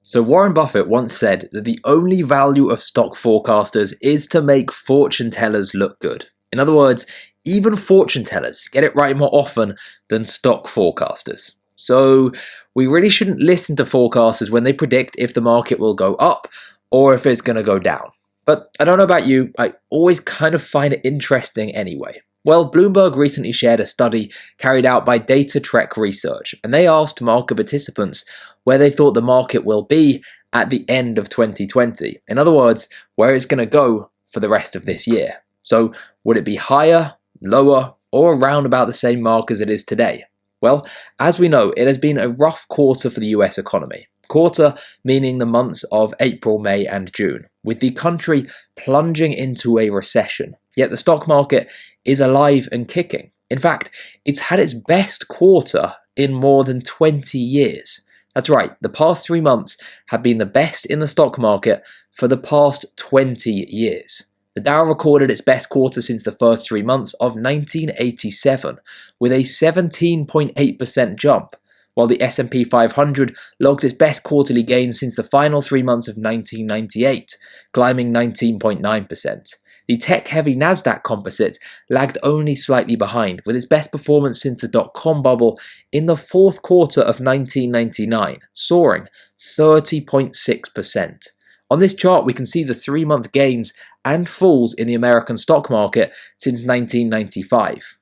So Warren Buffett once said that the only value of stock forecasters is to make fortune tellers look good. In other words, even fortune tellers get it right more often than stock forecasters. So we really shouldn't listen to forecasters when they predict if the market will go up or if it's going to go down. But I don't know about you, I always kind of find it interesting anyway. Well, Bloomberg recently shared a study carried out by Data Trek Research, and they asked market participants where they thought the market will be at the end of 2020. In other words, where it's going to go for the rest of this year. So would it be higher, lower, or around about the same mark as it is today? Well, as we know, it has been a rough quarter for the US economy. Quarter meaning the months of April, May, and June, with the country plunging into a recession. Yet the stock market is alive and kicking. In fact, it's had its best quarter in more than 20 years. That's right, the past 3 months have been the best in the stock market for the past 20 years. The Dow recorded its best quarter since the first 3 months of 1987, with a 17.8% jump, while the S&P 500 logged its best quarterly gain since the final 3 months of 1998, climbing 19.9%. The tech-heavy Nasdaq composite lagged only slightly behind, with its best performance since the dot-com bubble in the fourth quarter of 1999, soaring 30.6%. On this chart, we can see the 3-month gains and falls in the American stock market since 1995.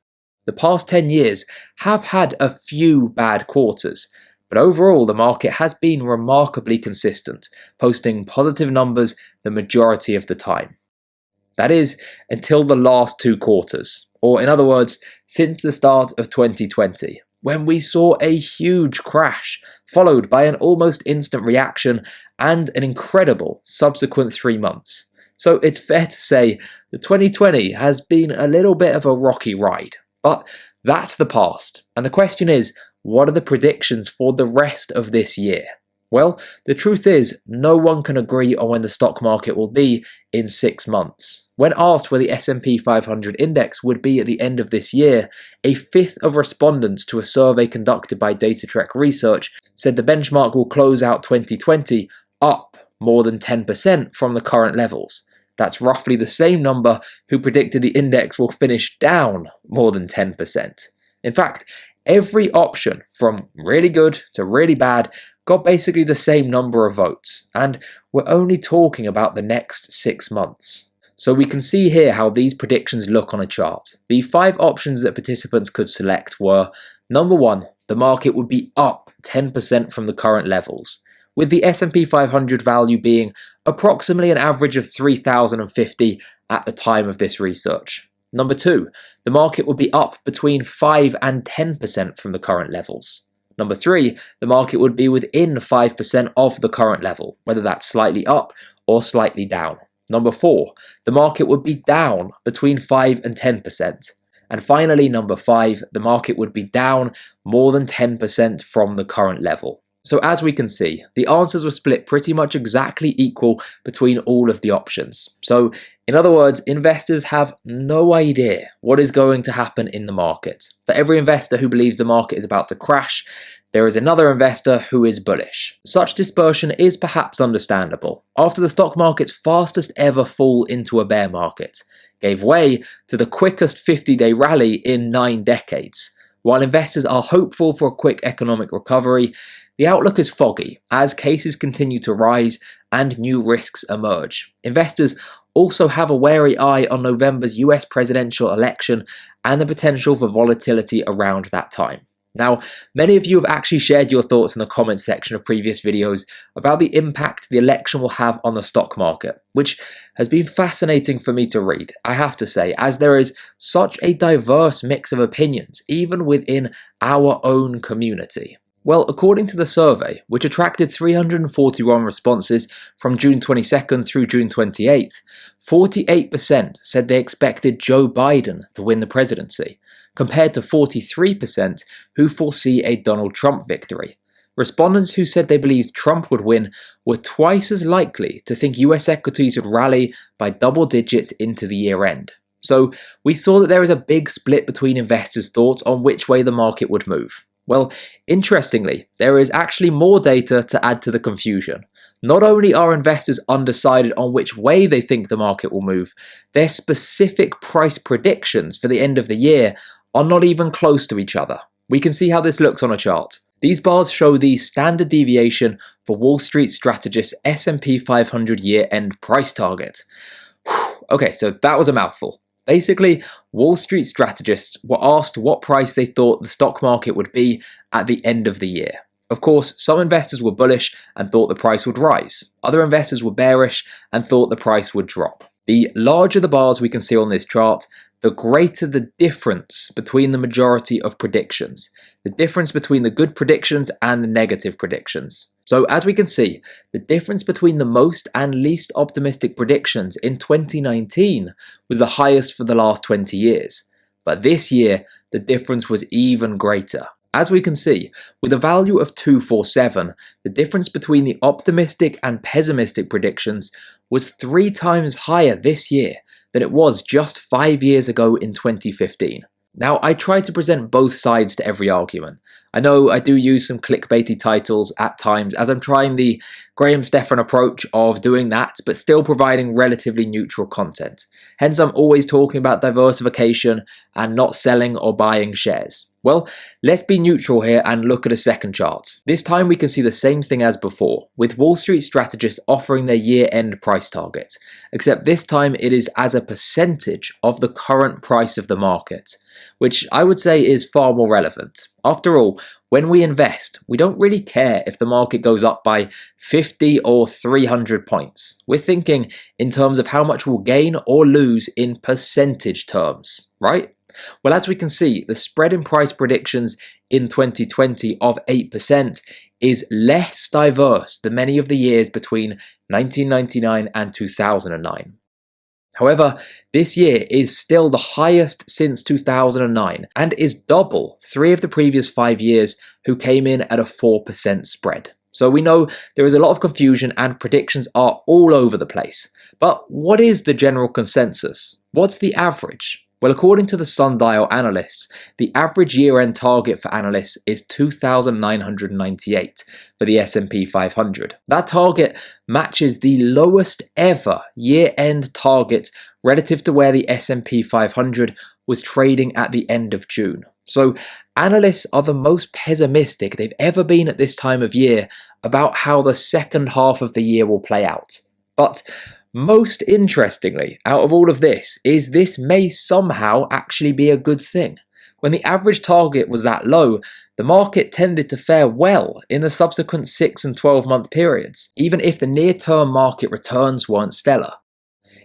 The past 10 years have had a few bad quarters, but overall the market has been remarkably consistent, posting positive numbers the majority of the time. That is, until the last 2 quarters, or in other words, since the start of 2020, when we saw a huge crash, followed by an almost instant reaction and an incredible subsequent 3 months. So it's fair to say that 2020 has been a little bit of a rocky ride. But that's the past, and the question is, what are the predictions for the rest of this year? Well, the truth is, no one can agree on when the stock market will be in 6 months. When asked where the S&P 500 index would be at the end of this year, a fifth of respondents to a survey conducted by Data Trek Research said the benchmark will close out 2020 up more than 10% from the current levels. That's roughly the same number who predicted the index will finish down more than 10%. In fact, every option from really good to really bad got basically the same number of votes, and we're only talking about the next 6 months. So we can see here how these predictions look on a chart. The 5 options that participants could select were: number 1, the market would be up 10% from the current levels, with the S&P 500 value being approximately an average of 3,050 at the time of this research. Number 2, the market would be up between 5 and 10% from the current levels. Number 3, the market would be within 5% of the current level, whether that's slightly up or slightly down. Number 4, the market would be down between 5 and 10%. And finally, number 5, the market would be down more than 10% from the current level. So as we can see, the answers were split pretty much exactly equal between all of the options. So in other words, investors have no idea what is going to happen in the market. For every investor who believes the market is about to crash, there is another investor who is bullish. Such dispersion is perhaps understandable. After the stock market's fastest ever fall into a bear market gave way to the quickest 50-day rally in 9 decades. While investors are hopeful for a quick economic recovery, the outlook is foggy as cases continue to rise and new risks emerge. Investors also have a wary eye on November's US presidential election and the potential for volatility around that time. Now, many of you have actually shared your thoughts in the comments section of previous videos about the impact the election will have on the stock market, which has been fascinating for me to read, I have to say, as there is such a diverse mix of opinions, even within our own community. Well, according to the survey, which attracted 341 responses from June 22nd through June 28th, 48% said they expected Joe Biden to win the presidency, compared to 43% who foresee a Donald Trump victory. Respondents who said they believed Trump would win were twice as likely to think US equities would rally by double digits into the year end. So we saw that there is a big split between investors' thoughts on which way the market would move. Well, interestingly, there is actually more data to add to the confusion. Not only are investors undecided on which way they think the market will move, their specific price predictions for the end of the year are not even close to each other. We can see how this looks on a chart. These bars show the standard deviation for Wall Street strategist's S&P 500 year-end price target. Okay, so that was a mouthful. Basically, Wall Street strategists were asked what price they thought the stock market would be at the end of the year. Of course, some investors were bullish and thought the price would rise. Other investors were bearish and thought the price would drop. The larger the bars we can see on this chart, the greater the difference between the majority of predictions. The difference between the good predictions and the negative predictions. So as we can see, the difference between the most and least optimistic predictions in 2019 was the highest for the last 20 years. But this year, the difference was even greater. As we can see, with a value of 247, the difference between the optimistic and pessimistic predictions was 3 times higher this year than it was just 5 years ago in 2015. Now, I try to present both sides to every argument. I know I do use some clickbaity titles at times as I'm trying the Graham Stephan approach of doing that, but still providing relatively neutral content. Hence, I'm always talking about diversification and not selling or buying shares. Well, let's be neutral here and look at a second chart. This time we can see the same thing as before, with Wall Street strategists offering their year-end price target, except this time it is as a percentage of the current price of the market, which I would say is far more relevant. After all, when we invest, we don't really care if the market goes up by 50 or 300 points. We're thinking in terms of how much we'll gain or lose in percentage terms, right? Well, as we can see, the spread in price predictions in 2020 of 8% is less diverse than many of the years between 1999 and 2009. However, this year is still the highest since 2009 and is double 3 of the previous 5 years who came in at a 4% spread. So we know there is a lot of confusion and predictions are all over the place. But what is the general consensus? What's the average? Well, according to the Sundial analysts, the average year-end target for analysts is 2,998 for the S&P 500. That target matches the lowest ever year-end target relative to where the S&P 500 was trading at the end of June. So analysts are the most pessimistic they've ever been at this time of year about how the second half of the year will play out. But most interestingly, out of all of this, is this may somehow actually be a good thing. When the average target was that low, the market tended to fare well in the subsequent 6 and 12-month periods, even if the near-term market returns weren't stellar.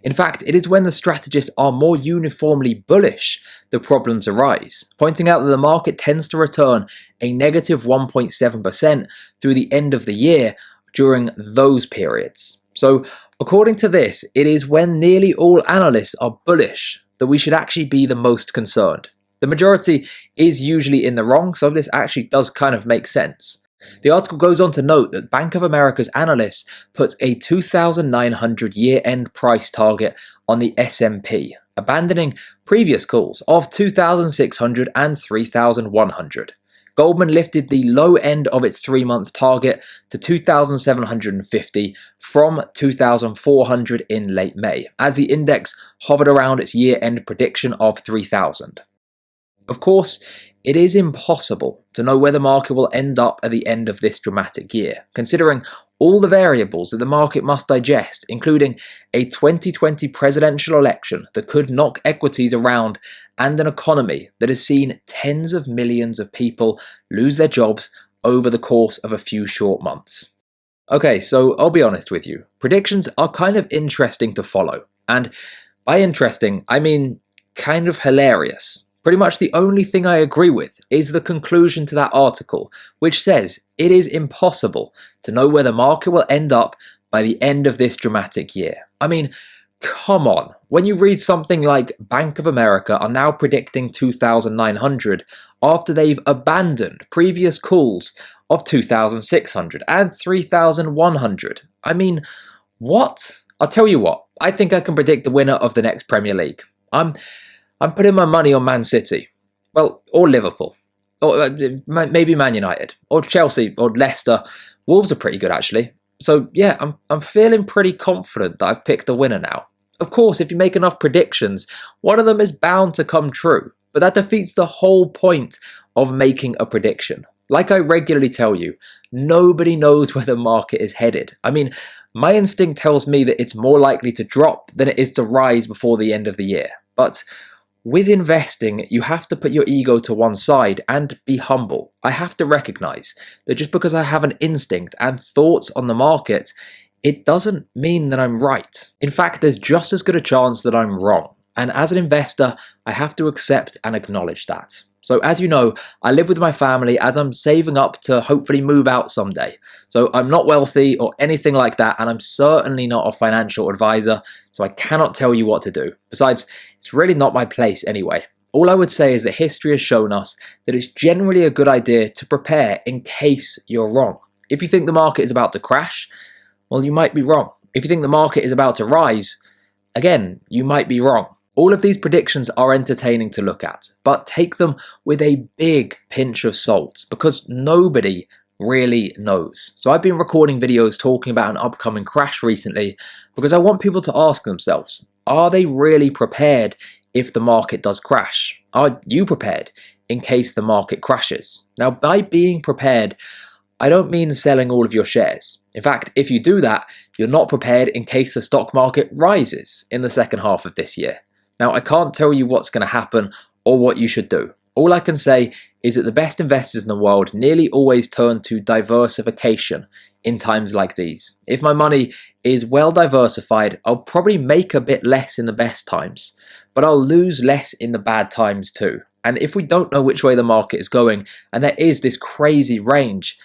In fact, it is when the strategists are more uniformly bullish that problems arise, pointing out that the market tends to return a negative 1.7% through the end of the year during those periods. So, according to this, it is when nearly all analysts are bullish that we should actually be the most concerned. The majority is usually in the wrong, so this actually does kind of make sense. The article goes on to note that Bank of America's analysts put a 2,900 year-end price target on the S&P, abandoning previous calls of 2,600 and 3,100. Goldman lifted the low end of its 3-month target to 2,750 from 2,400 in late May, as the index hovered around its year-end prediction of 3,000. Of course, it is impossible to know where the market will end up at the end of this dramatic year, considering all the variables that the market must digest, including a 2020 presidential election that could knock equities around and an economy that has seen tens of millions of people lose their jobs over the course of a few short months. Okay, so I'll be honest with you. Predictions are kind of interesting to follow, and by interesting, I mean kind of hilarious. Pretty much the only thing I agree with is the conclusion to that article, which says it is impossible to know where the market will end up by the end of this dramatic year. I mean, come on. When you read something like Bank of America are now predicting 2,900 after they've abandoned previous calls of 2,600 and 3,100. I mean, what? I'll tell you what, I think I can predict the winner of the next Premier League. I'm putting my money on Man City. Well, or Liverpool. or maybe Man United, or Chelsea, or Leicester. Wolves are pretty good actually. So yeah, I'm feeling pretty confident that I've picked a winner now. Of course, if you make enough predictions, one of them is bound to come true, but that defeats the whole point of making a prediction. Like I regularly tell you, nobody knows where the market is headed. I mean, my instinct tells me that it's more likely to drop than it is to rise before the end of the year. But with investing, you have to put your ego to one side and be humble. I have to recognize that just because I have an instinct and thoughts on the market, it doesn't mean that I'm right. In fact, there's just as good a chance that I'm wrong. And as an investor, I have to accept and acknowledge that. So as you know, I live with my family as I'm saving up to hopefully move out someday. So I'm not wealthy or anything like that, and I'm certainly not a financial advisor, so I cannot tell you what to do. Besides, it's really not my place anyway. All I would say is that history has shown us that it's generally a good idea to prepare in case you're wrong. If you think the market is about to crash, well, you might be wrong. If you think the market is about to rise, again, you might be wrong. All of these predictions are entertaining to look at, but take them with a big pinch of salt because nobody really knows. So I've been recording videos talking about an upcoming crash recently because I want people to ask themselves, are they really prepared if the market does crash? Are you prepared in case the market crashes? Now, by being prepared, I don't mean selling all of your shares. In fact, if you do that, you're not prepared in case the stock market rises in the second half of this year. Now, I can't tell you what's going to happen or what you should do. All I can say is that the best investors in the world nearly always turn to diversification in times like these. If my money is well diversified, I'll probably make a bit less in the best times, but I'll lose less in the bad times too. And if we don't know which way the market is going, and there is this crazy range,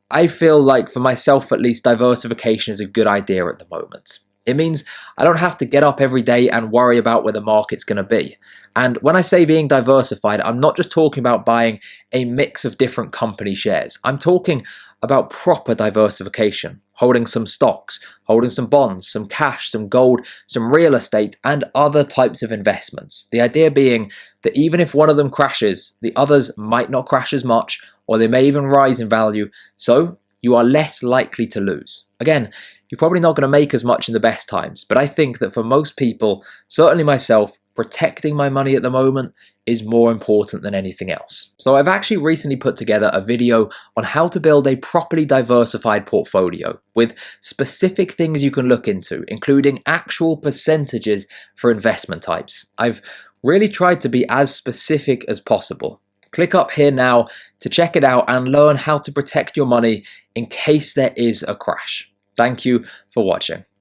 I feel like for myself at least, diversification is a good idea at the moment. It means I don't have to get up every day and worry about where the market's going to be. And when I say being diversified, I'm not just talking about buying a mix of different company shares. I'm talking about proper diversification, holding some stocks, holding some bonds, some cash, some gold, some real estate, and other types of investments. The idea being that even if one of them crashes, the others might not crash as much, or they may even rise in value, so you are less likely to lose. Again, you're probably not going to make as much in the best times, but I think that for most people, certainly myself, protecting my money at the moment is more important than anything else. So I've actually recently put together a video on how to build a properly diversified portfolio with specific things you can look into, including actual percentages for investment types. I've really tried to be as specific as possible. Click up here now to check it out and learn how to protect your money in case there is a crash. Thank you for watching.